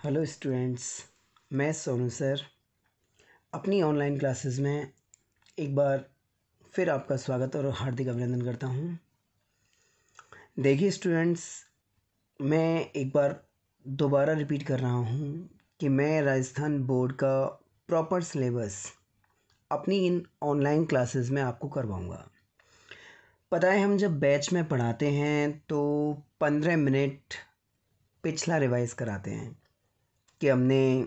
Hello students, मैं Sonu sir अपनी online classes में एक बार फिर आपका स्वागत और हार्दिक अभिनंदन करता हूं। देखिए स्टूडेंट्स, मैं एक बार दोबारा रिपीट कर रहा हूं कि मैं राजस्थान बोर्ड का प्रॉपर सिलेबस अपनी इन ऑनलाइन क्लासेस में आपको करवाऊंगा। पता है, हम जब बैच में पढ़ाते हैं तो 15 मिनट पिछला रिवाइज़ कराते हैं कि हमने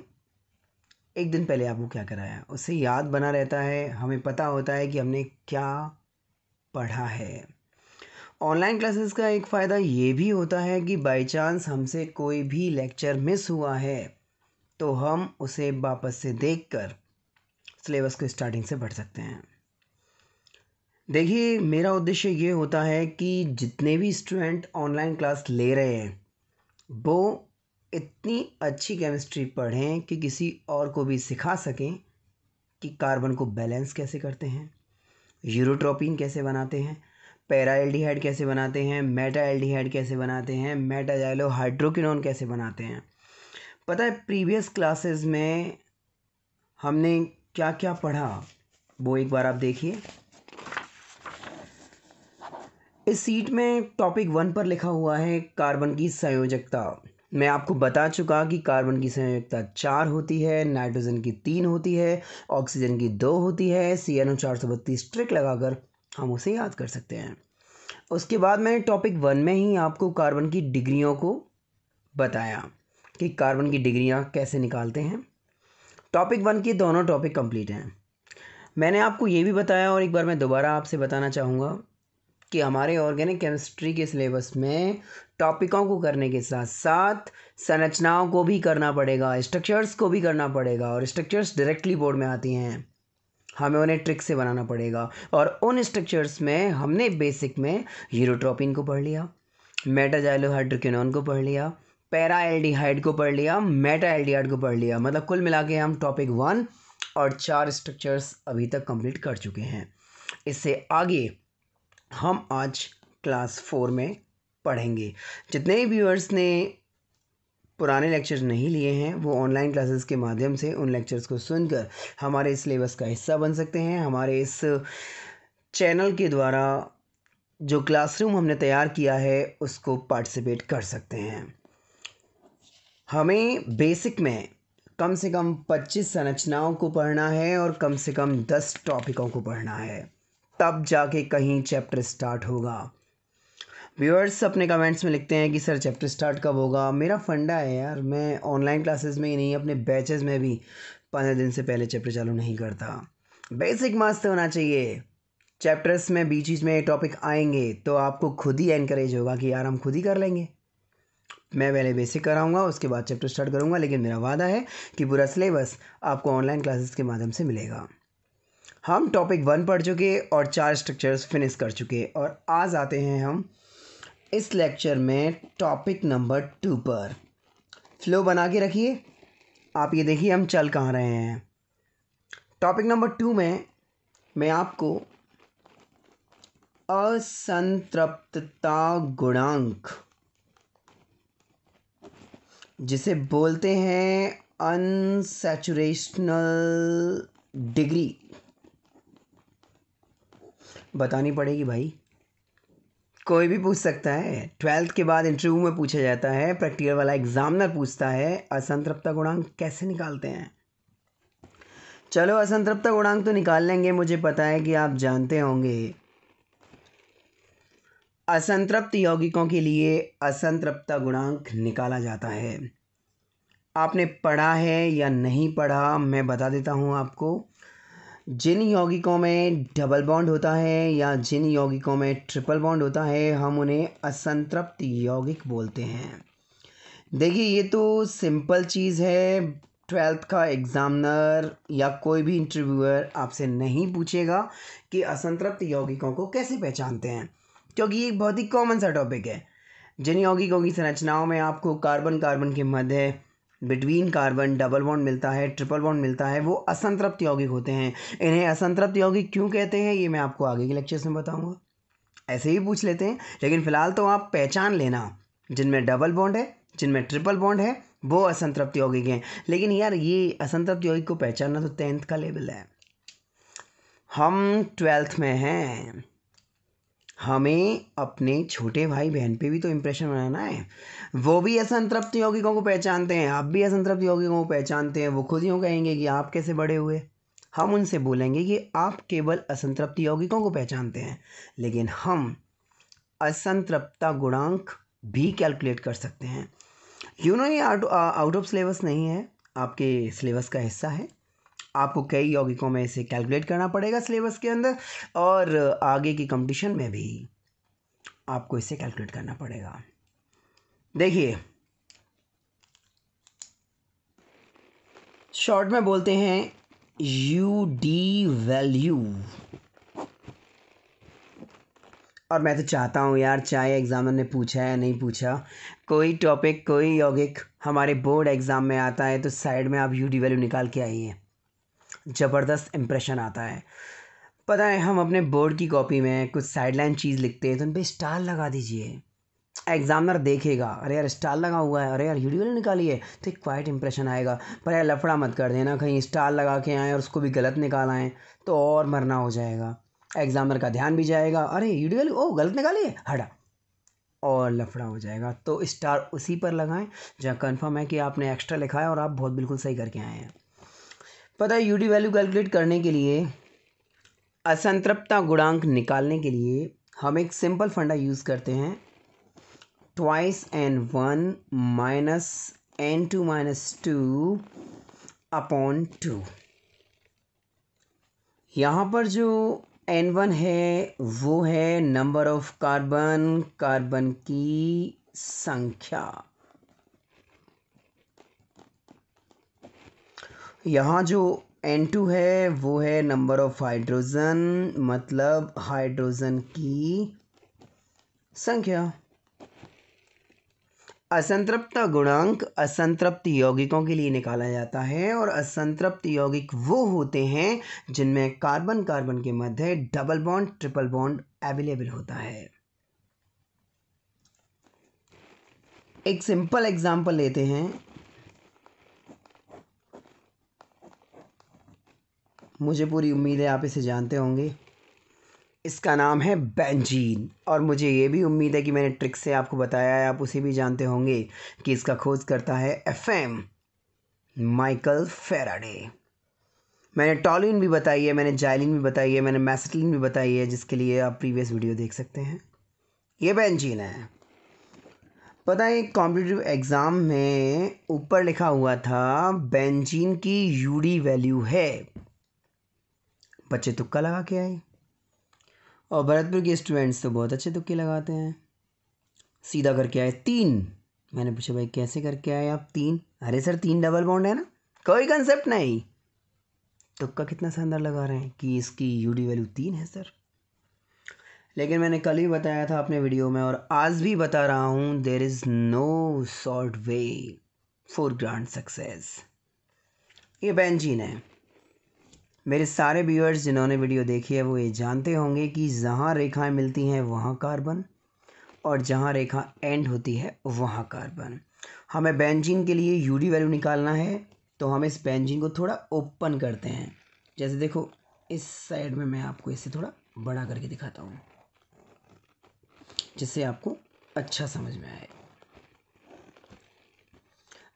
एक दिन पहले आपको क्या कराया, उससे याद बना रहता है, हमें पता होता है कि हमने क्या पढ़ा है। ऑनलाइन क्लासेस का एक फ़ायदा ये भी होता है कि बाय चांस हमसे कोई भी लेक्चर मिस हुआ है तो हम उसे वापस से देखकर सिलेबस को स्टार्टिंग से पढ़ सकते हैं। देखिए, मेरा उद्देश्य ये होता है कि जितने भी स्टूडेंट ऑनलाइन क्लास ले रहे हैं वो इतनी अच्छी केमिस्ट्री पढ़ें कि किसी और को भी सिखा सकें कि कार्बन को बैलेंस कैसे करते हैं, यूरोट्रोपिन कैसे बनाते हैं, पैराएल्डिहाइड कैसे बनाते हैं, मेटाएल्डिहाइड कैसे बनाते हैं, मेटाजाइलो हाइड्रोकिनोन कैसे बनाते हैं। पता है, प्रीवियस क्लासेस में हमने क्या क्या पढ़ा वो एक बार आप देखिए। इस सीट में टॉपिक 1 पर लिखा हुआ है कार्बन की संयोजकता। मैं आपको बता चुका कि कार्बन की संयोजकता 4 होती है, नाइट्रोजन की 3 होती है, ऑक्सीजन की 2 होती है। CnO 432 ट्रिक लगाकर हम उसे याद कर सकते हैं। उसके बाद मैंने टॉपिक 1 में ही आपको कार्बन की डिग्रियों को बताया कि कार्बन की डिग्रियां कैसे निकालते हैं। टॉपिक 1 के दोनों टॉपिक कंप्लीट हैं। मैंने आपको ये भी बताया और एक बार मैं दोबारा आपसे बताना चाहूँगा कि हमारे ऑर्गेनिक केमिस्ट्री के सिलेबस में टॉपिकों को करने के साथ साथ संरचनाओं को भी करना पड़ेगा, स्ट्रक्चर्स को भी करना पड़ेगा। और स्ट्रक्चर्स डायरेक्टली बोर्ड में आती हैं, हमें उन्हें ट्रिक से बनाना पड़ेगा। और उन स्ट्रक्चर्स में हमने बेसिक में यूरोट्रोपिन को पढ़ लिया, मेटाजाइलो हाइड्रोकिनोन को पढ़ लिया, पैराएल्डिहाइड को पढ़ लिया, मेटाएल्डिहाइड को पढ़ लिया। मतलब कुल मिला के हम टॉपिक 1 और 4 स्ट्रक्चर्स अभी तक कंप्लीट कर चुके हैं। इससे आगे हम आज क्लास 4 में पढ़ेंगे। जितने भी व्यूअर्स ने पुराने लेक्चर्स नहीं लिए हैं वो ऑनलाइन क्लासेस के माध्यम से उन लेक्चर्स को सुनकर हमारे सिलेबस का हिस्सा बन सकते हैं। हमारे इस चैनल के द्वारा जो क्लासरूम हमने तैयार किया है उसको पार्टिसिपेट कर सकते हैं। हमें बेसिक में कम से कम 25 संरचनाओं को पढ़ना है और कम से कम 10 टॉपिकों को पढ़ना है, तब जाके कहीं चैप्टर स्टार्ट होगा। व्यूअर्स अपने कमेंट्स में लिखते हैं कि सर चैप्टर स्टार्ट कब होगा। मेरा फंडा है यार, मैं ऑनलाइन क्लासेस में ही नहीं अपने बैचेस में भी 15 दिन से पहले चैप्टर चालू नहीं करता। बेसिक मस्त होना चाहिए। चैप्टर्स में बीच में टॉपिक आएंगे तो आपको खुद ही एनकरेज होगा कि यार हम खुद ही कर लेंगे। मैं पहले बेसिक कराऊंगा, उसके बाद चैप्टर स्टार्ट करूंगा, लेकिन मेरा वादा है कि पूरा सिलेबस आपको ऑनलाइन क्लासेस के माध्यम से मिलेगा। हम टॉपिक 1 पढ़ चुके और 4 स्ट्रक्चर्स फिनिश कर चुके और आज आते हैं हम इस लेक्चर में टॉपिक नंबर 2 पर। फ्लो बना के रखिए, आप ये देखिए हम चल कहाँ रहे हैं। टॉपिक नंबर 2 में मैं आपको असंतृप्तता गुणांक, जिसे बोलते हैं अनसैचुरेशनल डिग्री, बतानी पड़ेगी भाई। कोई भी पूछ सकता है, 12th के बाद इंटरव्यू में पूछा जाता है, प्रैक्टिकल वाला एग्जामिनर पूछता है असंतृप्तता गुणांक कैसे निकालते हैं। चलो असंतृप्तता गुणांक तो निकाल लेंगे, मुझे पता है कि आप जानते होंगे असंतृप्त यौगिकों के लिए असंतृप्तता गुणांक निकाला जाता है। आपने पढ़ा है या नहीं पढ़ा मैं बता देता हूँ आपको। जिन यौगिकों में डबल बॉन्ड होता है या जिन यौगिकों में ट्रिपल बॉन्ड होता है हम उन्हें असंतृप्त यौगिक बोलते हैं। देखिए, ये तो सिंपल चीज़ है, 12th का एग्जामिनर या कोई भी इंटरव्यूअर आपसे नहीं पूछेगा कि असंतृप्त यौगिकों को कैसे पहचानते हैं, क्योंकि ये एक बहुत ही कॉमन सा टॉपिक है। जिन यौगिकों की संरचनाओं में आपको कार्बन कार्बन के मध्य बिटवीन कार्बन डबल बॉन्ड मिलता है, ट्रिपल बॉन्ड मिलता है, वो असंतृप्त यौगिक होते हैं। इन्हें असंतृप्त यौगिक क्यों कहते हैं ये मैं आपको आगे के लेक्चर्स में बताऊंगा। ऐसे ही पूछ लेते हैं, लेकिन फ़िलहाल तो आप पहचान लेना जिनमें डबल बॉन्ड है, जिनमें ट्रिपल बॉन्ड है वो असंतृप्त यौगिक हैं। लेकिन यार ये असंतृप्त यौगिक को पहचानना तो 10th का लेवल है, हम 12th में हैं। हमें अपने छोटे भाई बहन पे भी तो इम्प्रेशन बनाना है। वो भी असंतृप्त यौगिकों को पहचानते हैं, आप भी असंतृप्त यौगिकों को पहचानते हैं। वो खुद यूँ कहेंगे कि आप कैसे बड़े हुए। हम उनसे बोलेंगे कि आप केवल असंतृप्त यौगिकों को पहचानते हैं, लेकिन हम असंतृप्तता गुणांक भी कैलकुलेट कर सकते हैं। ये आउट ऑफ सिलेबस नहीं है, आपके सिलेबस का हिस्सा है। आपको कई यौगिकों में इसे कैलकुलेट करना पड़ेगा सिलेबस के अंदर, और आगे की कंपटीशन में भी आपको इसे कैलकुलेट करना पड़ेगा। देखिए, शॉर्ट में बोलते हैं यूडी वैल्यू। और मैं तो चाहता हूँ यार, चाहे एग्जामिनर ने पूछा है नहीं पूछा, कोई टॉपिक कोई यौगिक हमारे बोर्ड एग्ज़ाम में आता है तो साइड में आप यूडी वैल्यू निकाल के आइए, ज़बरदस्त इम्प्रेशन आता है। पता है, हम अपने बोर्ड की कॉपी में कुछ साइडलाइन चीज़ लिखते हैं तो उन पर स्टार लगा दीजिए। एग्जामिनर देखेगा, अरे यार स्टार लगा हुआ है, अरे यार यूडी वैल्यू निकालिए, तो एक क्वाइट इंप्रेशन आएगा। पर यार लफड़ा मत कर देना, कहीं स्टार लगा के आएँ और उसको भी गलत निकाल आएँ तो और मरना हो जाएगा। एग्जामिनर का ध्यान भी जाएगा, अरे यूडी वैल्यू ओ गलत निकालिए, हटा, और लफड़ा हो जाएगा। तो स्टार उसी पर लगाएं जहाँ कंफर्म है कि आपने एक्स्ट्रा लिखा है और आप बहुत बिल्कुल सही करके आए हैं। पता है, यूडी वैल्यू कैलकुलेट करने के लिए, असंतृप्तता गुणांक निकालने के लिए हम एक सिंपल फंडा यूज़ करते हैं, twice n1 minus n2 minus 2 upon 2। यहाँ पर जो n1 है वो है नंबर ऑफ कार्बन, कार्बन की संख्या। यहाँ जो n2 है वो है नंबर ऑफ हाइड्रोजन, मतलब हाइड्रोजन की संख्या। असंतृप्तता गुणांक असंतृप्त यौगिकों के लिए निकाला जाता है, और असंतृप्त यौगिक वो होते हैं जिनमें कार्बन कार्बन के मध्य double bond triple bond available होता है। एक सिंपल एग्जांपल लेते हैं। मुझे पूरी उम्मीद है आप इसे जानते होंगे। इसका नाम है बेंजीन, और मुझे ये भी उम्मीद है कि मैंने ट्रिक से आपको बताया है, आप उसे भी जानते होंगे कि इसका खोज करता है एफएम माइकल फेराडे। मैंने टॉल्यूइन भी बताई है, मैंने जाइलिन भी बताई है, मैंने मैसेटिलीन भी बताई है, जिसके लिए आप प्रीवियस वीडियो देख सकते हैं। ये बेंजीन है। पता है, कॉम्पिटिटिव एग्ज़ाम में ऊपर लिखा हुआ था बेंजीन की यूडी वैल्यू है, बच्चे तुक्का लगा के आए, और भरतपुर के स्टूडेंट्स तो बहुत अच्छे तुक्के लगाते हैं। सीधा करके आए 3। मैंने पूछा भाई कैसे करके आए आप 3? अरे सर 3 डबल बॉन्ड है ना, कोई कंसेप्ट नहीं। तुक्का कितना शानदार लगा रहे हैं कि इसकी यूडी वैल्यू 3 है सर। लेकिन मैंने कल ही बताया था अपने वीडियो में, और आज भी बता रहा हूँ, there is no short way for grand success. ये बेंजीन है। मेरे सारे व्यूअर्स जिन्होंने वीडियो देखी है वो ये जानते होंगे कि जहाँ रेखाएं मिलती हैं वहाँ कार्बन, और जहाँ रेखा एंड होती है वहाँ कार्बन। हमें बेंजीन के लिए यूडी वैल्यू निकालना है, तो हम इस बेंजीन को थोड़ा ओपन करते हैं। जैसे देखो, इस साइड में मैं आपको इसे थोड़ा बड़ा करके दिखाता हूँ, जिससे आपको अच्छा समझ में आए।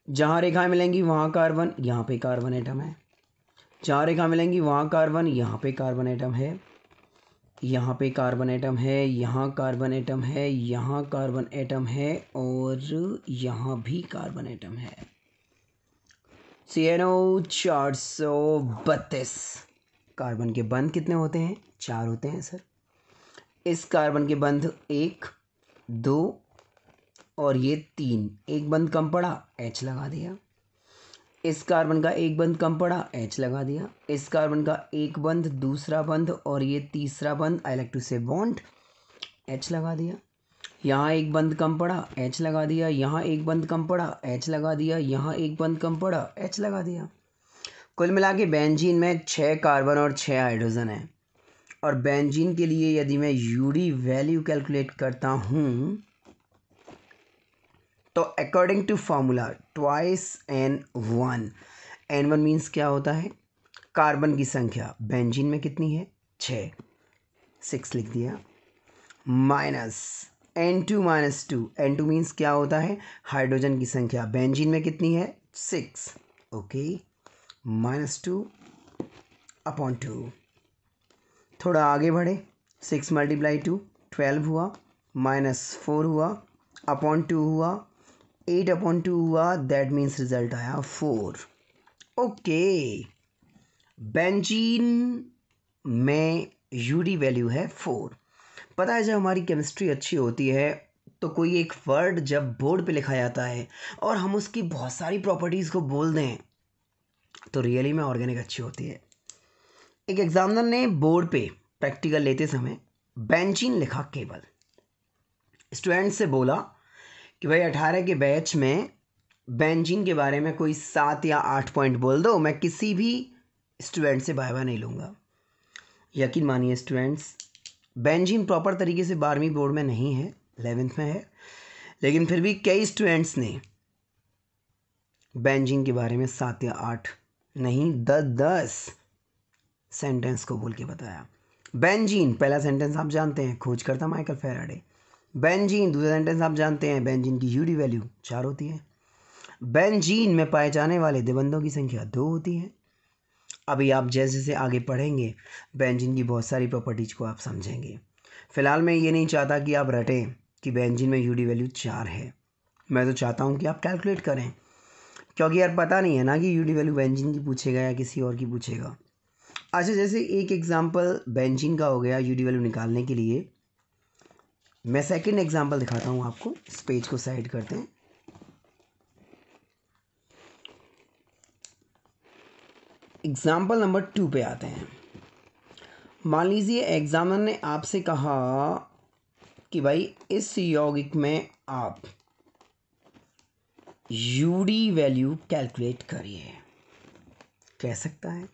जहाँ रेखाएं मिलेंगी वहाँ कार्बन, यहाँ पे कार्बन एटम है। जहाँ रेखा मिलेंगी वहाँ कार्बन, यहाँ पे कार्बन एटम है, यहाँ पे कार्बन एटम है, यहाँ कार्बन एटम है, यहाँ कार्बन एटम है, और यहाँ भी कार्बन एटम है। CNO 432। कार्बन के बंध कितने होते हैं? 4 होते हैं सर। इस कार्बन के बंध 1, 2 और ये 3। एक बंध कम पड़ा, H लगा दिया। इस कार्बन का एक बंध कम पड़ा, H लगा दिया। इस कार्बन का एक बंध, दूसरा बंध और ये तीसरा बंध, आई लाइक टू से बॉन्ड, H लगा दिया। यहाँ एक बंध कम पड़ा, H लगा दिया। यहाँ एक बंध कम पड़ा, H लगा दिया। यहाँ एक बंध कम पड़ा, H लगा दिया। कुल मिला के बेंजीन में 6 कार्बन और 6 हाइड्रोजन है। और बेंजीन के लिए यदि मैं यूडी वैल्यू कैलकुलेट करता हूँ तो according to formula twice N1 means क्या होता है, कार्बन की संख्या बेंजीन में कितनी है 6 लिख दिया, माइनस N2 मीन्स क्या होता है, हाइड्रोजन की संख्या बेंजीन में कितनी है 6, ओके, -2/2। थोड़ा आगे बढ़े, 6 × 2 12 हुआ, -4 हुआ, /2 हुआ, 8/2 हुआ, दैट मीन्स रिजल्ट आया 4। ओके, बेंजीन में यूडी वैल्यू है 4। पता है जब हमारी केमिस्ट्री अच्छी होती है तो कोई एक वर्ड जब बोर्ड पे लिखा जाता है और हम उसकी बहुत सारी प्रॉपर्टीज़ को बोल दें तो रियली में ऑर्गेनिक अच्छी होती है। एक एग्जामिनर ने बोर्ड पे प्रैक्टिकल लेते समय बेंजीन लिखा केवल, स्टूडेंट से बोला कि भाई 18 के बैच में बेंजीन के बारे में कोई 7 या 8 पॉइंट बोल दो, मैं किसी भी स्टूडेंट से वाइवा नहीं लूँगा। यकीन मानिए स्टूडेंट्स, बेंजीन प्रॉपर तरीके से 12वीं बोर्ड में नहीं है, 11th में है, लेकिन फिर भी कई स्टूडेंट्स ने बेंजीन के बारे में 7 या 8 नहीं 10 सेंटेंस को बोल के बताया। बेंजीन पहला सेंटेंस आप जानते हैं, खोज करता माइकल फैराडे। बेंजीन दूसरा सेंटेंस आप जानते हैं, बेंजीन की यूडी वैल्यू 4 होती है। बेंजीन में पाए जाने वाले द्विबंधों की संख्या 2 होती है। अभी आप जैसे जैसे आगे पढ़ेंगे बेंजीन की बहुत सारी प्रॉपर्टीज को आप समझेंगे। फिलहाल मैं ये नहीं चाहता कि आप रटें कि बेंजीन में यूडी वैल्यू 4 है, मैं तो चाहता हूँ कि आप कैलकुलेट करें, क्योंकि यार पता नहीं है ना कि यूडी वैल्यू बेंजीन की पूछेगा या किसी और की पूछेगा। अच्छा, जैसे एक एग्जांपल बेंजीन का हो गया यूडी वैल्यू निकालने के लिए, मैं सेकंड एग्जांपल दिखाता हूँ आपको। इस पेज को साइड करते हैं। एग्जांपल नंबर 2 पे आते हैं। मान लीजिए एग्जामिनर ने आपसे कहा कि भाई इस यौगिक में आप यूडी वैल्यू कैलकुलेट करिए। कह सकता है,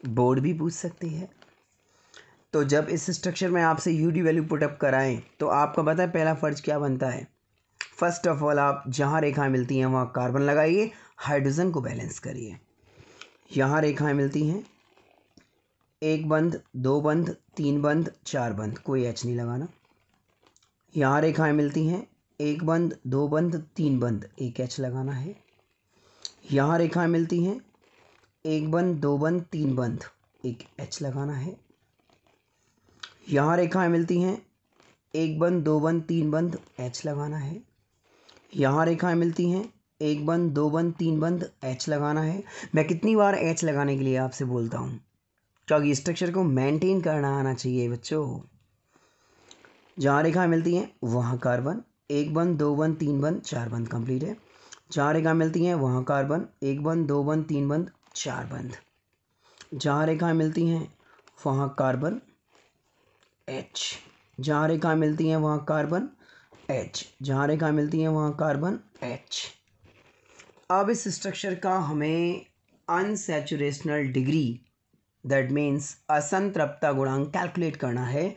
बोर्ड भी पूछ सकती है। तो जब इस स्ट्रक्चर में आपसे यूडी वैल्यू पुटअप कराएं तो आपका पता है पहला फर्ज क्या बनता है। फर्स्ट ऑफ ऑल आप जहाँ रेखाएं मिलती हैं वहाँ कार्बन लगाइए, हाइड्रोजन को बैलेंस करिए। यहाँ रेखाएं मिलती हैं, 1 बंध 2 बंध 3 बंध 4 बंध, कोई एच नहीं लगाना। यहाँ रेखाएं मिलती हैं, 1 बंध 2 बंध 3 बंध, एक एच लगाना है। यहाँ रेखाएं मिलती हैं, 1 बंध 2 बंध 3 बंध, एक एच लगाना है। यहाँ रेखाएं मिलती हैं, 1 बंध 2 बंध 3 बंध, एच लगाना है। यहाँ रेखाएं मिलती हैं, 1 बंध 2 बंध 3 बंध, एच लगाना है। मैं कितनी बार एच लगाने के लिए आपसे बोलता हूँ, क्योंकि स्ट्रक्चर को मेंटेन करना आना चाहिए बच्चों। जहाँ रेखाएं मिलती हैं वहाँ कार्बन, 1 बंध 2 बंध 3 बंध 4 बंध कंप्लीट है। जहाँ रेखाएं मिलती हैं वहाँ कार्बन, 1 बंध 2 बंध 3 बंध 4 बंध। जहाँ रेखाएं मिलती हैं वहाँ कार्बन, एच। जहाँ रेखाएं मिलती हैं वहाँ कार्बन, एच। जहाँ रेखाएं मिलती हैं वहाँ कार्बन, एच। अब इस स्ट्रक्चर का हमें अनसैचुरेशनल डिग्री, दैट मीन्स असंतृप्तता गुणांक कैलकुलेट करना है।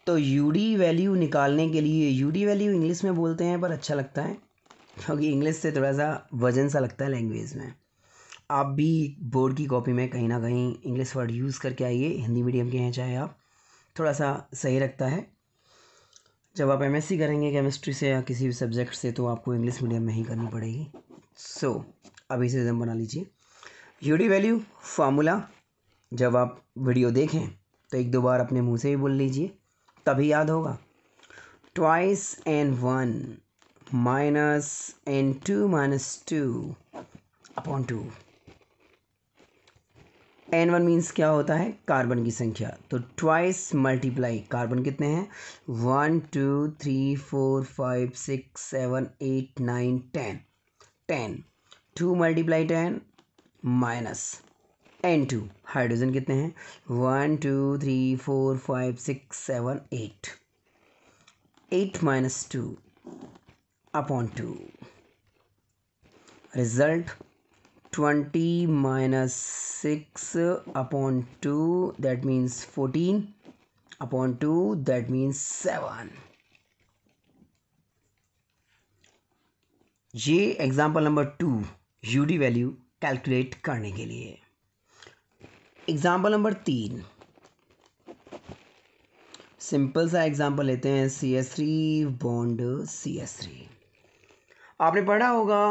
तो यूडी वैल्यू निकालने के लिए, यूडी वैल्यू इंग्लिश में बोलते हैं पर अच्छा लगता है क्योंकि इंग्लिश से थोड़ा सा वजन सा लगता है लैंग्वेज में। आप भी बोर्ड की कॉपी में कहीं ना कहीं इंग्लिश वर्ड यूज़ करके आइए, हिंदी मीडियम के हैं चाहे आप, थोड़ा सा सही लगता है। जब आप एमएससी करेंगे केमिस्ट्री से या किसी भी सब्जेक्ट से तो आपको इंग्लिश मीडियम में ही करनी पड़ेगी। सो अभी से रिदम बना लीजिए। यूडी वैल्यू फार्मूला जब आप वीडियो देखें तो 1-2 बार अपने मुंह से ही बोल लीजिए, तभी याद होगा। Twice N1 minus N2 minus 2/2। N1 means क्या होता है, कार्बन की संख्या। तो ट्वाइस मल्टीप्लाई कार्बन कितने हैं, 1 2 3 4 5 6 7 8 9 10, 10 2 × 10 माइनस N2 हाइड्रोजन कितने हैं, 1 2 3 4 5 6 7 8, 8 - 2/2। Result 20 - 6/2, that means 14/2, that means 7। ये example number 2 UD value calculate करने के लिए। एग्जाम्पल नंबर 3, सिंपल सा एग्जाम्पल लेते हैं, CH3 बॉन्ड CH3। आपने पढ़ा होगा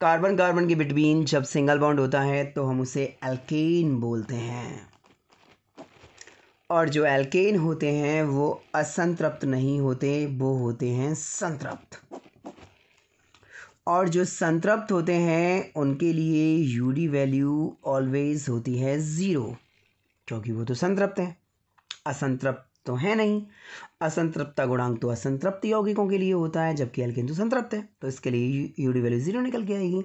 कार्बन कार्बन के बिटवीन जब सिंगल बॉन्ड होता है तो हम उसे एल्केन बोलते हैं, और जो एल्केन होते हैं वो असंतृप्त नहीं होते, वो होते हैं संतृप्त। और जो संतृप्त होते हैं उनके लिए यूडी वैल्यू ऑलवेज होती है 0, क्योंकि वो तो संतृप्त है, असंतृप्त तो है नहीं। असंतृप्तता गुणांक तो असंतृप्त यौगिकों के लिए होता है, जबकि एल्केन तो संतृप्त है, तो इसके लिए यूडी वैल्यू 0 निकल के आएगी।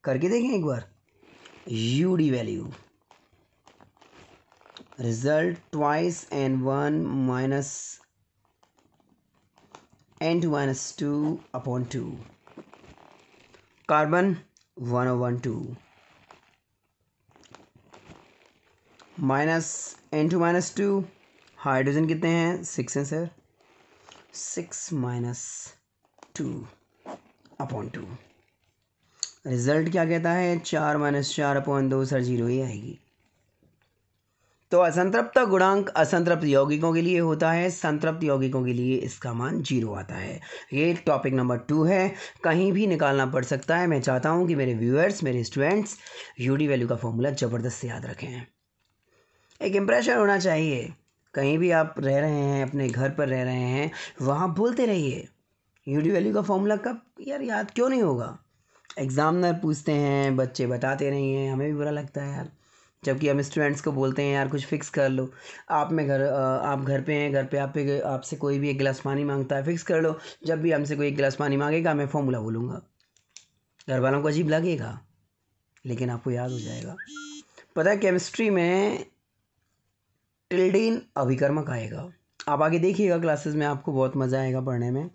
करके देखें एक बार। U D value result twice N1 minus N2 minus 2 upon 2, carbon 1/2 minus N2 minus 2, hydrogen कितने हैं 6 हैं सर, 6 माइनस 2 अपॉन 2। रिजल्ट क्या कहता है 4 माइनस 4 अपॉन 2, सर 0 ही आएगी। तो असंतृप्त गुणांक असंतृप्त यौगिकों के लिए होता है, संतृप्त यौगिकों के लिए इसका मान 0 आता है। ये टॉपिक नंबर 2 है, कहीं भी निकालना पड़ सकता है। मैं चाहता हूँ कि मेरे व्यूअर्स, मेरे स्टूडेंट्स यूडी वैल्यू का फॉर्मूला ज़बरदस्त से याद रखें। एक इम्प्रेशन होना चाहिए, कहीं भी आप रह रहे हैं, अपने घर पर रह रहे हैं, वहाँ बोलते रहिए यूडी वैल्यू का फॉर्मूला कब यार याद क्यों नहीं होगा। एग्जामिनर पूछते हैं, बच्चे बताते नहीं हैं, हमें भी बुरा लगता है यार, जबकि हम स्टूडेंट्स को बोलते हैं यार कुछ फिक्स कर लो। आप घर पे हैं, घर पे आपसे कोई भी एक गिलास पानी मांगता है, फिक्स कर लो, जब भी हमसे कोई एक गिलास पानी मांगेगा मैं फॉर्मूला बोलूँगा। घर वालों को अजीब लगेगा, लेकिन आपको याद हो जाएगा। पता है केमिस्ट्री में टिल्डेन अभिकर्मक आएगा, आप आगे देखिएगा क्लासेस में, आपको बहुत मज़ा आएगा पढ़ने में।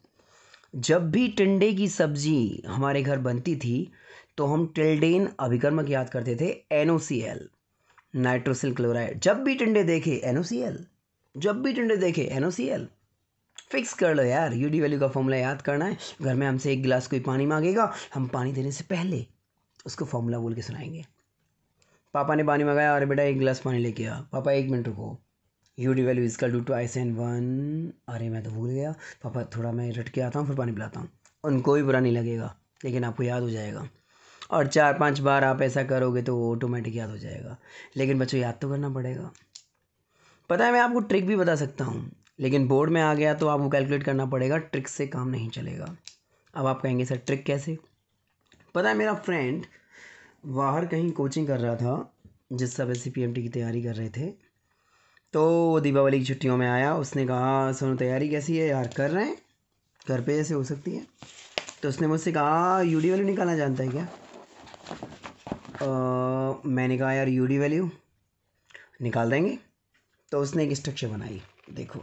जब भी टिंडे की सब्जी हमारे घर बनती थी तो हम टिल्डेन अभिकर्मक याद करते थे, NOCl, नाइट्रोसिल क्लोराइड। जब भी टिंडे देखे NOCl, जब भी टिंडे देखे NOCl। फिक्स कर लो यार, यूडी वैल्यू का फॉर्मूला याद करना है। घर में हमसे एक गिलास कोई पानी मांगेगा, हम पानी देने से पहले उसको फॉर्मूला बोल के सुनाएंगे। पापा ने पानी मंगाया, अरे बेटा एक गिलास पानी लेके आ, पापा 1 मिनट रुको, यूडी वैल्यू इसका टू ट्वाइस N1, अरे मैं तो भूल गया, पापा थोड़ा मैं रट के आता हूँ फिर पानी पिलाता हूँ। उनको भी बुरा नहीं लगेगा, लेकिन आपको याद हो जाएगा, और 4-5 बार आप ऐसा करोगे तो ऑटोमेटिक याद हो जाएगा। लेकिन बच्चों याद तो करना पड़ेगा। पता है मैं आपको ट्रिक भी बता सकता हूँ, लेकिन बोर्ड में आ गया तो आपको कैलकुलेट करना पड़ेगा, ट्रिक से काम नहीं चलेगा। अब आप कहेंगे सर ट्रिक कैसे। पता है मेरा फ्रेंड बाहर कहीं कोचिंग कर रहा था, जिस समय CPMT की तैयारी कर रहे थे, तो दीपावली की छुट्टियों में आया, उसने कहा सोनू तैयारी कैसी है यार, कर रहे हैं घर पे ऐसे हो सकती है। तो उसने मुझसे कहा यूडी वैल्यू निकालना जानता है क्या। मैंने कहा यार यूडी वैल्यू निकाल देंगे। तो उसने एक स्ट्रक्चर बनाई, देखो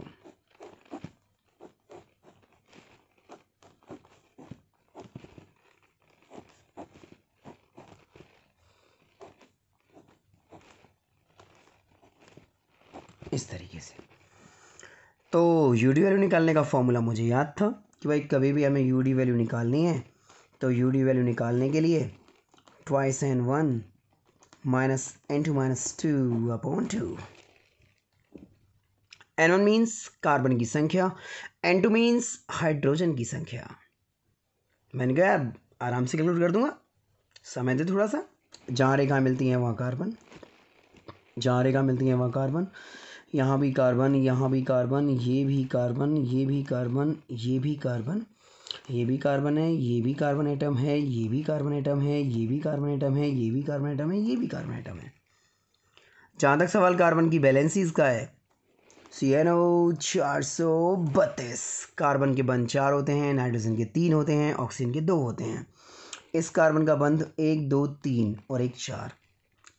इस तरीके से। तो यूडी वैल्यू निकालने का फॉर्मूला मुझे याद था कि भाई कभी भी हमें यूडी वैल्यू निकालनी है, तो यूडी वैल्यू निकालने के लिए twice N1 minus N2 minus 2 upon 2। N1 means carbon की संख्या, N2 मीन्स हाइड्रोजन की संख्या। मैंने कहा यार आराम से कैलकुलेट कर दूंगा, समय दे थोड़ा सा। जहाँ रेखा मिलती हैं वहाँ कार्बन, जहाँ रेखा मिलती हैं वहाँ कार्बन, यहाँ भी कार्बन, यहाँ भी कार्बन, ये भी कार्बन, ये भी कार्बन, ये भी कार्बन, ये भी कार्बन है, ये भी कार्बन एटम है, ये भी कार्बन एटम है, ये भी कार्बन एटम है, ये भी कार्बन एटम है, ये भी कार्बन एटम है। जहाँ तक सवाल कार्बन की वैलेंसीज का है, CNO 432, कार्बन के बंध 4 होते हैं, नाइट्रोजन के 3 होते हैं, ऑक्सीजन के 2 होते हैं। इस कार्बन का बंध 1 2 3 और 1 4,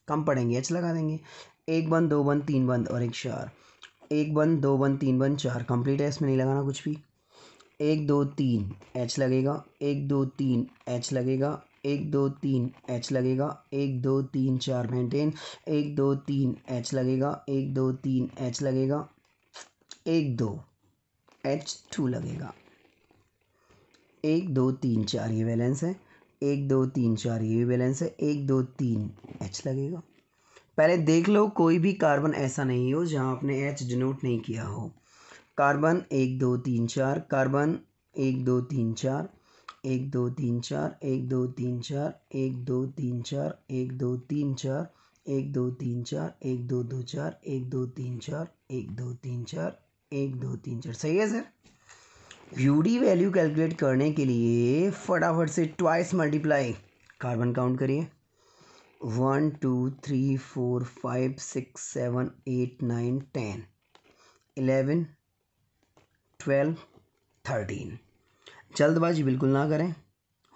कम पड़ेंगे H लगा देंगे, 1 बंध 2 बंध 3 बंध और 1 4, 1 बंध 2 बंध 3 बंध 4, कंप्लीट है, इसमें नहीं लगाना कुछ भी। 1 2 3 H लगेगा, 1 2 3 H लगेगा, 1 2 3 H लगेगा, 1 2 3 4 मेंटेन, 1 2 3 H लगेगा, 1 2 3 H लगेगा, 1 2 H2 लगेगा। 1 2 3 4 ये वैलेंस है, 1 2 3 4 ये भी वैलेंस है, 1 2 3 H लगेगा। पहले देख लो कोई भी कार्बन ऐसा नहीं हो जहाँ आपने H डिनोट नहीं किया हो। Carbon 1 2 3 4, carbon 1 2 3 4, 1 2 3 4, 1 2 3 4, 1 2 3 4, 1 2 3 4, 1 2 3 4, 1 2 2 4, 1 2 3 4, 1 2 3 4, 1 2 3 4। सही है सर। यूडी वैल्यू कैलकुलेट करने के लिए फटाफट से ट्वाइस मल्टीप्लाई कार्बन काउंट करिए। 1 2 3 4 5 6 7 8 9 10 11 12 13। जल्दबाजी बिल्कुल ना करें,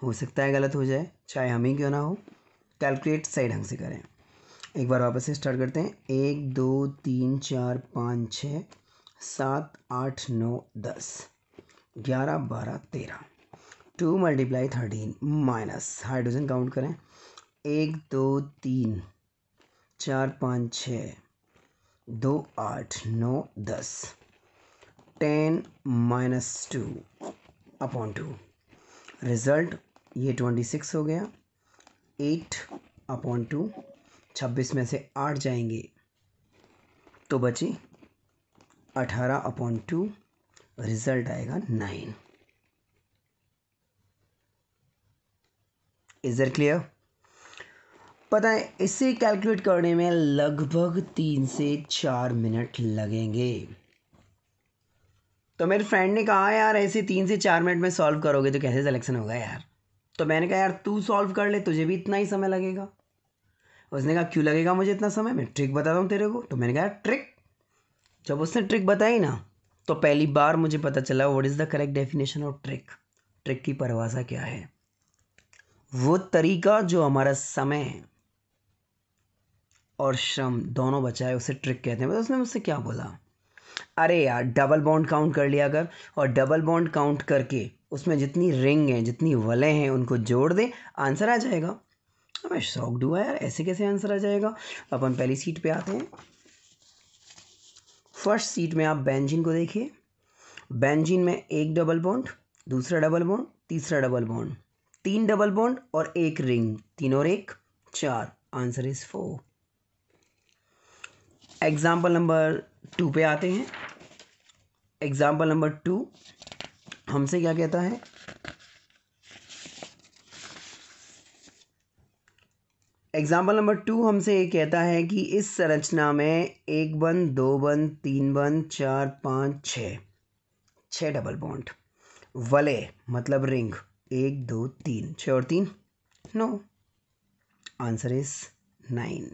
हो सकता है गलत हो जाए, चाहे हम ही क्यों ना हो। कैलकुलेट सही ढंग से करें। एक बार वापस से स्टार्ट करते हैं। 1 2 3 4 5 6 7 8 9 10 11 12 13। 2 मल्टीप्लाई 13 माइनस हाइड्रोजन काउंट करें। 1 2 3 4 5 6 2 8 9 10 10 माइनस 2 अपॉन 2। रिजल्ट ये 26 हो गया। 8 अपॉन 2, 26 में से 8 जाएंगे तो बचे 18 अपॉन 2, रिजल्ट आएगा 9। Is that clear? पता है इसे कैलकुलेट करने में लगभग 3 से 4 मिनट लगेंगे। तो मेरे फ्रेंड ने कहा यार ऐसे 3 से 4 मिनट में सॉल्व करोगे तो कैसे सिलेक्शन होगा यार। तो मैंने कहा यार तू सॉल्व कर ले, तुझे भी इतना ही समय लगेगा। उसने कहा क्यों लगेगा मुझे इतना समय, मैं ट्रिक बताता हूँ तेरे को। तो मैंने कहा ट्रिक। जब उसने ट्रिक बताई ना तो पहली बार मुझे पता चला what is the correct definition of trick. Trick की परिभाषा क्या है? वो तरीका जो हमारा समय और श्रम दोनों बचाए उसे ट्रिक कहते हैं। मतलब उसने मुझसे क्या बोला, अरे यार डबल बॉन्ड काउंट कर लिया कर और डबल बॉन्ड काउंट करके उसमें जितनी रिंग हैं जितनी वलें हैं उनको जोड़ दे, आंसर आ जाएगा। मैं शॉक्ड हुआ यार, ऐसे कैसे आंसर आ जाएगा। अपन पहली सीट पे आते हैं। फर्स्ट सीट में आप बेंजीन को देखिए। बेंजीन में एक डबल बॉन्ड, दूसरा डबल बॉन्ड, तीसरा डबल बॉन्ड, 3 डबल बॉन्ड और एक रिंग, 3 और 1 4। Answer is 4। एग्जाम्पल नंबर 2 पे आते हैं। एग्जाम्पल नंबर 2 हमसे क्या कहता है, एग्जाम्पल नंबर 2 हमसे ये कहता है कि इस संरचना में 1 बंद 2 बंद 3 बंद 4 5 6 डबल बॉन्ड, वले मतलब रिंग 1 2 3, 6 और 3 9। Answer is 9।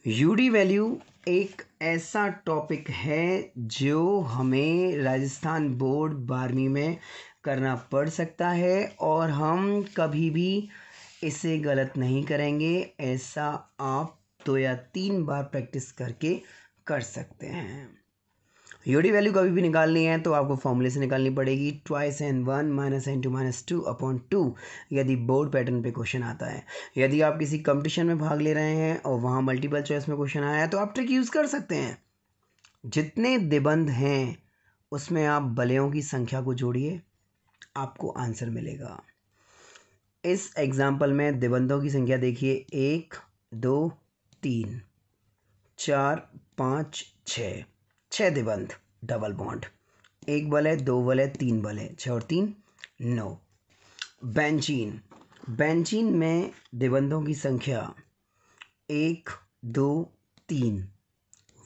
यूडी वैल्यू एक ऐसा टॉपिक है जो हमें राजस्थान बोर्ड 12वीं में करना पड़ सकता है और हम कभी भी इसे गलत नहीं करेंगे। ऐसा आप 2 या 3 बार प्रैक्टिस करके कर सकते हैं। यूडी वैल्यू कभी भी निकालनी है तो आपको फॉर्मूले से निकालनी पड़ेगी। Twice n1 minus n2 minus 2 upon 2 यदि बोर्ड पैटर्न पे क्वेश्चन आता है। यदि आप किसी कंपटीशन में भाग ले रहे हैं और वहाँ मल्टीपल चॉइस में क्वेश्चन आया है तो आप ट्रिक यूज़ कर सकते हैं। जितने दिबंध हैं उसमें आप बलयों की संख्या को जोड़िए, आपको आंसर मिलेगा। इस एग्जाम्पल में दिबंधों की संख्या देखिए 1 2 3 4 5 6, 6 दिबंध डबल बॉन्ड, 1 बल है 2 बल है 3 बल है, 6 और 3 9। बेंजीन, बेंजीन में दिबंधों की संख्या 1 2 3,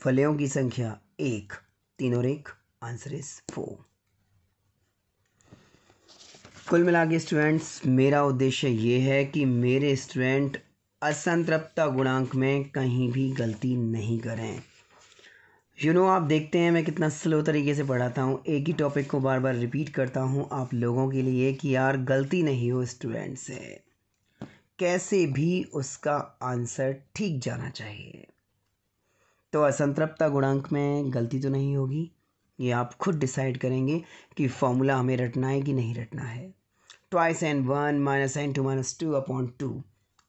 वलयों की संख्या 1, 3 और 1। Answer is 4। कुल मिला के स्टूडेंट्स मेरा उद्देश्य ये है कि मेरे स्टूडेंट असंतृप्तता गुणांक में कहीं भी गलती नहीं करें। आप देखते हैं मैं कितना स्लो तरीके से पढ़ाता हूँ, एक ही टॉपिक को बार बार रिपीट करता हूँ आप लोगों के लिए कि यार गलती नहीं हो स्टूडेंट से, कैसे भी उसका आंसर ठीक जाना चाहिए। तो असंतृप्तता गुणांक में गलती तो नहीं होगी, ये आप खुद डिसाइड करेंगे कि फॉर्मूला हमें रटना है कि नहीं रटना है। Twice n1 minus n2 minus 2 upon 2,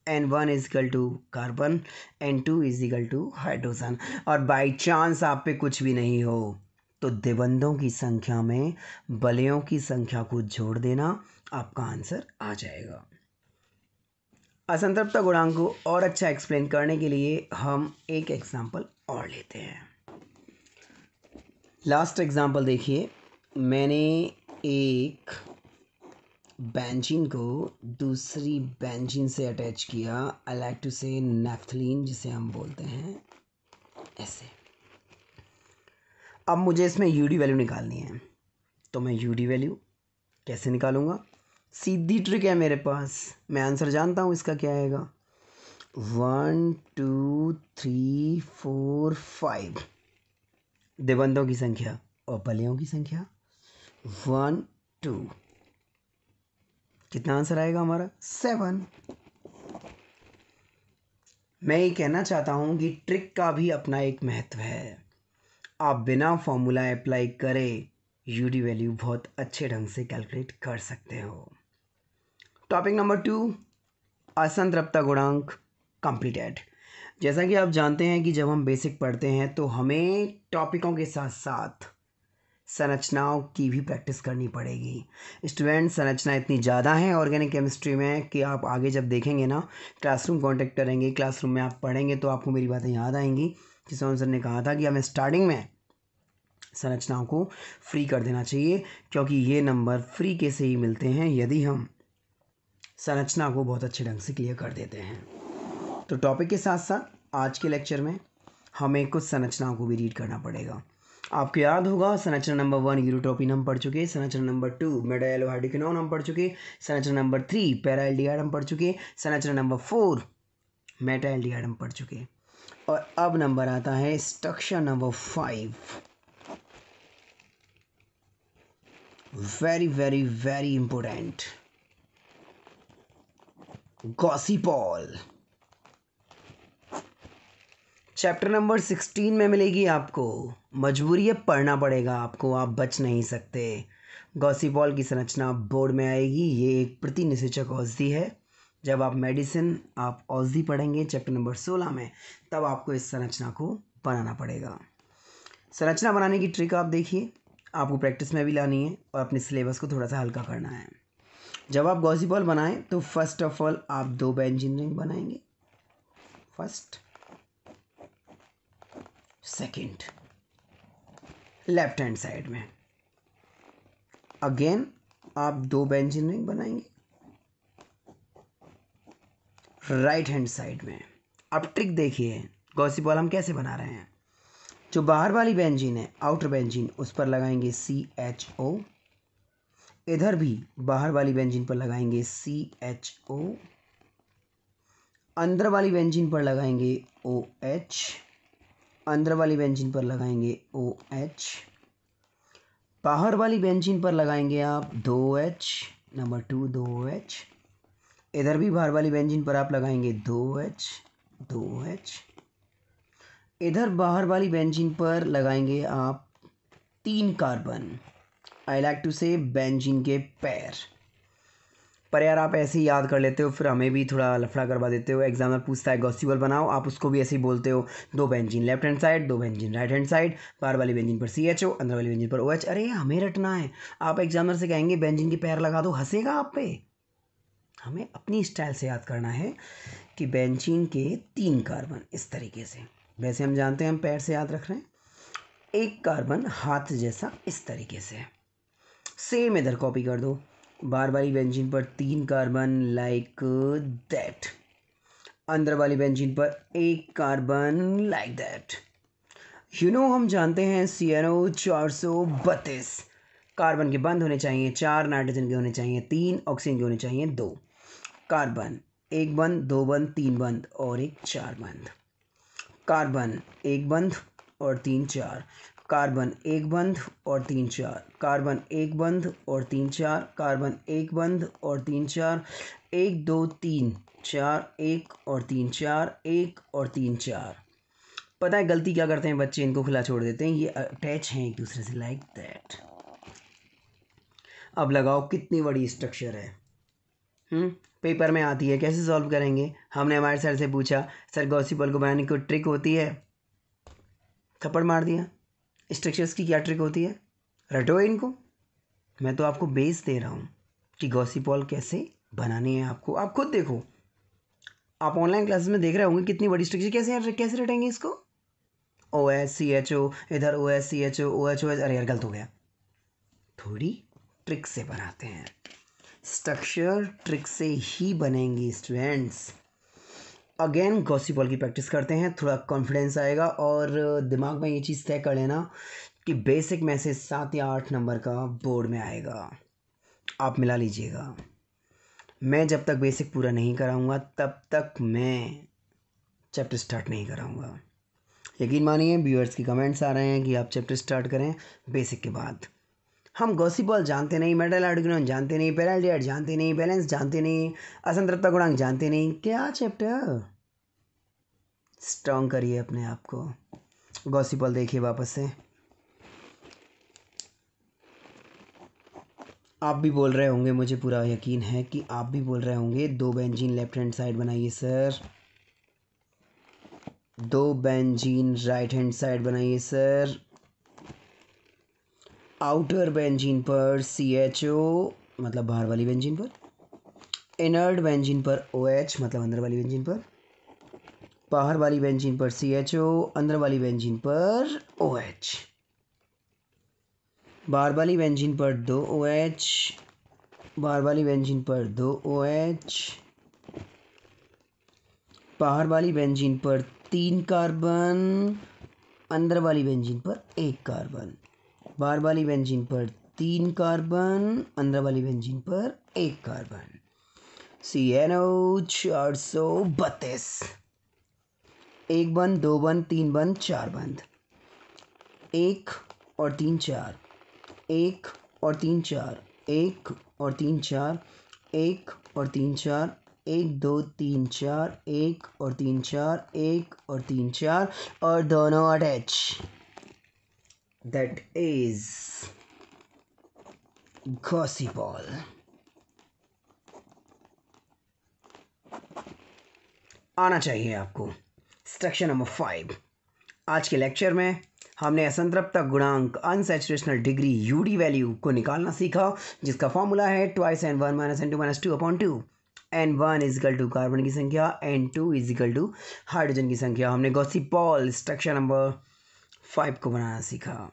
n1 is equal to carbon, n2 is equal to hydrogen. और बाई चांस आप पे कुछ भी नहीं हो तो दिबंधों की संख्या में वलयों की संख्या को जोड़ देना, आपका आंसर आ जाएगा। असंतृप्त गुणांक को और अच्छा एक्सप्लेन करने के लिए हम एक एग्जाम्पल और लेते हैं। लास्ट एग्जाम्पल देखिए, मैंने एक बेंजीन को दूसरी बेंजीन से अटैच किया। आई लाइक टू से नैफ्थलीन, जिसे हम बोलते हैं ऐसे। अब मुझे इसमें यूडी वैल्यू निकालनी है, तो मैं यूडी वैल्यू कैसे निकालूंगा? सीधी ट्रिक है मेरे पास, मैं आंसर जानता हूँ इसका क्या आएगा। 1 2 3 4 5 दिबंधों की संख्या और वलयों की संख्या 1 2, कितना आंसर आएगा हमारा? 7। मैं ये कहना चाहता हूँ कि ट्रिक का भी अपना एक महत्व है। आप बिना फॉर्मूला अप्लाई करे यूडी वैल्यू बहुत अच्छे ढंग से कैलकुलेट कर सकते हो। टॉपिक नंबर 2, असंतृप्त गुणांक कंप्लीटेड। जैसा कि आप जानते हैं कि जब हम बेसिक पढ़ते हैं तो हमें टॉपिकों के साथ साथ संरचनाओं की भी प्रैक्टिस करनी पड़ेगी। स्टूडेंट, संरचना इतनी ज़्यादा है ऑर्गेनिक केमिस्ट्री में कि आप आगे जब देखेंगे ना, क्लासरूम कॉन्टेक्ट करेंगे, क्लासरूम में आप पढ़ेंगे तो आपको मेरी बातें याद आएंगी कि सोहन सर ने कहा था कि हमें स्टार्टिंग में संरचनाओं को फ्री कर देना चाहिए, क्योंकि ये नंबर फ्री के से ही मिलते हैं यदि हम संरचना को बहुत अच्छे ढंग से क्लियर कर देते हैं। तो टॉपिक के साथ साथ आज के लेक्चर में हमें कुछ संरचनाओं को भी रीड करना पड़ेगा। आपको याद होगा संरचना नंबर 1 यूरोट्रोपिन हम पढ़ चुके, संरचना नंबर 2 मेटाएलोहाइड्रोक्विनोन हम पढ़ चुके, संरचना नंबर 3 पैराएल्डिहाइड हम पढ़ चुके, संरचना नंबर 4 मेटाएल्डिहाइड हम पढ़ चुके, और अब नंबर आता है structure number 5। Very very very important, गॉसिपॉल। Chapter number 16 में मिलेगी आपको, मजबूरी है पढ़ना पड़ेगा आपको, आप बच नहीं सकते। गॉसिपॉल की संरचना बोर्ड में आएगी। ये एक प्रतिनिषेचक औषधि है। जब आप मेडिसिन आप औषधि पढ़ेंगे चैप्टर नंबर 16 में, तब आपको इस संरचना को बनाना पड़ेगा। संरचना बनाने की ट्रिक आप देखिए, आपको प्रैक्टिस में भी लानी है और अपने सिलेबस को थोड़ा सा हल्का करना है। जब आप गॉसिपॉल बनाएं तो फर्स्ट ऑफ ऑल आप 2 बेंजीन रिंग बनाएंगे, first second left hand side में। अगेन आप 2 बेंजीन रिंग बनाएंगे राइट हैंड साइड में। अब ट्रिक देखिए, गॉसिपॉल हम कैसे बना रहे हैं। जो बाहर वाली बेंजीन है, आउटर बेंजीन, उस पर लगाएंगे CHO। इधर भी बाहर वाली बेंजीन पर लगाएंगे CHO। अंदर वाली बेंजीन पर लगाएंगे OH। अंदर वाली बेंजीन पर लगाएंगे OH। बाहर वाली बेंजीन पर लगाएंगे आप 2H, नंबर 2 2H। इधर भी बाहर वाली बेंजीन पर आप लगाएंगे 2H 2H। इधर बाहर वाली बेंजीन पर लगाएंगे आप 3 कार्बन। आई लाइक टू से बेंजीन के पैर। पर यार आप ऐसे ही याद कर लेते हो, फिर हमें भी थोड़ा लफड़ा करवा देते हो। एग्जामिनर पूछता है गॉसिपॉल बनाओ, आप उसको भी ऐसे ही बोलते हो, 2 benzene left hand side, 2 benzene right hand side, बाहर वाली बेंजीन पर CHO, अंदर वाली बेंजीन पर OH। अरे हमें रटना है। आप एग्जामिनर से कहेंगे बेंजीन के पैर लगा दो, हंसेगा आप पे। हमें अपनी स्टाइल से याद करना है कि बेंजीन के 3 कार्बन इस तरीके से। वैसे हम जानते हैं हम पैर से याद रख रहे हैं। 1 कार्बन हाथ जैसा इस तरीके से। सेम इधर कॉपी कर दो, बाहर वाली बेंजीन पर 3 कार्बन लाइक दैट, अंदर वाली बेंजीन पर 1 कार्बन लाइक दैट। हम जानते हैं CNO 432 कार्बन के बंद होने चाहिए 4, नाइट्रोजन के होने चाहिए 3, ऑक्सीजन के होने चाहिए 2। कार्बन 1 बंद, 2 बंद, 3 बंद और 1 4 बंद। कार्बन 1 बंद और 3 4, कार्बन 1 बंद और 3 4, कार्बन 1 बंद और 3 4, कार्बन 1 बंद और 3 4, 1 2 3 4, 1 और 3 4, 1 और 3 4। पता है गलती क्या करते हैं बच्चे, इनको खुला छोड़ देते हैं, ये अटैच हैं एक दूसरे से लाइक दैट। अब लगाओ कितनी बड़ी स्ट्रक्चर है। पेपर में आती है, कैसे सॉल्व करेंगे। हमने हमारे सर से पूछा, सर गॉसिपॉल को बनाने की कोई ट्रिक होती है? थप्पड़ मार दिया। स्ट्रक्चर्स की क्या ट्रिक होती है, रटो इनको। मैं तो आपको बेस दे रहा हूँ कि गॉसिप वॉल कैसे बनानी है आपको, आप खुद देखो। आप ऑनलाइन क्लासेस में देख रहे होंगे कितनी बड़ी स्ट्रक्चर, कैसे रटेंगे इसको। OSCHO, इधर OSCHO OHOS, अरे यार गलत हो गया। थोड़ी ट्रिक से बनाते हैं, स्ट्रक्चर ट्रिक से ही बनेंगी स्टूडेंट्स। अगेन गॉसिप वॉल की प्रैक्टिस करते हैं, थोड़ा कॉन्फिडेंस आएगा और दिमाग में ये चीज़ तय कर लेना कि बेसिक में से 7 या 8 नंबर का बोर्ड में आएगा, आप मिला लीजिएगा। मैं जब तक बेसिक पूरा नहीं कराऊंगा तब तक मैं चैप्टर स्टार्ट नहीं कराऊंगा। यकीन मानिए व्यूअर्स की कमेंट्स आ रहे हैं कि आप चैप्टर स्टार्ट करें बेसिक के बाद। हम गॉसिप बॉल जानते नहीं, मेटल आर्गुमेंट जानते नहीं, पेनल्टी जानते नहीं, बैलेंस जानते नहीं, असंतृप्ता गुणांक जानते नहीं, क्या चैप्टर। स्ट्रॉन्ग करिए अपने आप को। गॉसिप बॉल देखिए वापस से। आप भी बोल रहे होंगे, मुझे पूरा यकीन है कि आप भी बोल रहे होंगे 2 बेंजीन लेफ्ट हैंड साइड बनाइए sir, 2 benzene right hand side बनाइए सर, आउटर बेंजीन पर CHO मतलब बाहर वाली बेंजीन पर, इनर्ड बेंजीन पर OH मतलब अंदर वाली बेंजीन पर, बाहर वाली बेंजीन पर CHO, अंदर वाली बेंजीन पर OH, बाहर वाली बेंजीन पर 2 OH, बाहर वाली बेंजीन पर 2 OH, बाहर वाली बेंजीन पर 3 कार्बन, अंदर वाली बेंजीन पर 1 कार्बन, बाहर वाली बेंजीन पर 3 कार्बन, अंदर वाली बेंजीन पर 1 कार्बन। CNO 432, 1 बंद, 2 बंद, 3 बंद, 4 बंद, 1 और 3 4, 1 और 3 4, 1 और 3 4, 1 और 3 4, 1 2 3 4, 1 और 3 4, 1 और 3 4 और दोनों attach. That is gossip ball. आना चाहिए आपको। Structure number 5। आज के लेक्चर में हमने असंतृप्ता गुणांक अनसैचुरेशनल डिग्री UD वैल्यू को निकालना सीखा, जिसका फॉर्मूला है 2n1 - n2 - 2/2। n1 is equal to carbon की संख्या, n2 इजिकल टू हाइड्रोजन की संख्या। हमने गॉसिप बॉल स्ट्रक्चर नंबर 5 को बनाना सीखा।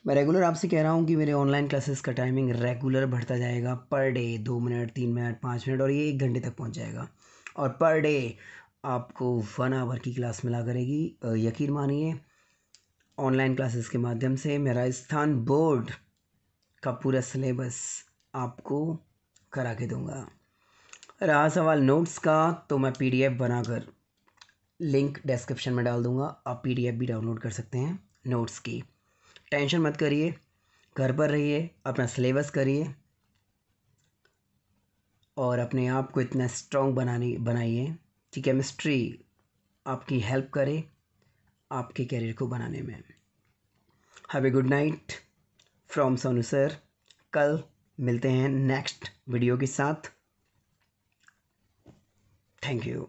मैं रेगुलर आपसे कह रहा हूँ कि मेरे ऑनलाइन क्लासेस का टाइमिंग रेगुलर बढ़ता जाएगा, per day 2 minute, 3 minute, 5 minute और ये 1 घंटे तक पहुँच जाएगा। और पर डे आपको 1 आवर की क्लास मिला करेगी। यकीन मानिए ऑनलाइन क्लासेस के माध्यम से मैं राजस्थान बोर्ड का पूरा सिलेबस आपको करा के दूंगा। रहा सवाल नोट्स का, तो मैं PDF बनाकर लिंक डिस्क्रिप्शन में डाल दूंगा, आप PDF भी डाउनलोड कर सकते हैं नोट्स की। टेंशन मत करिए, घर पर रहिए, अपना सिलेबस करिए और अपने आप को इतना स्ट्रॉन्ग बनाइए कि केमिस्ट्री आपकी हेल्प करे आपके कैरियर को बनाने में। Have a good night from Sonu sir. कल मिलते हैं नेक्स्ट वीडियो के साथ। Thank you.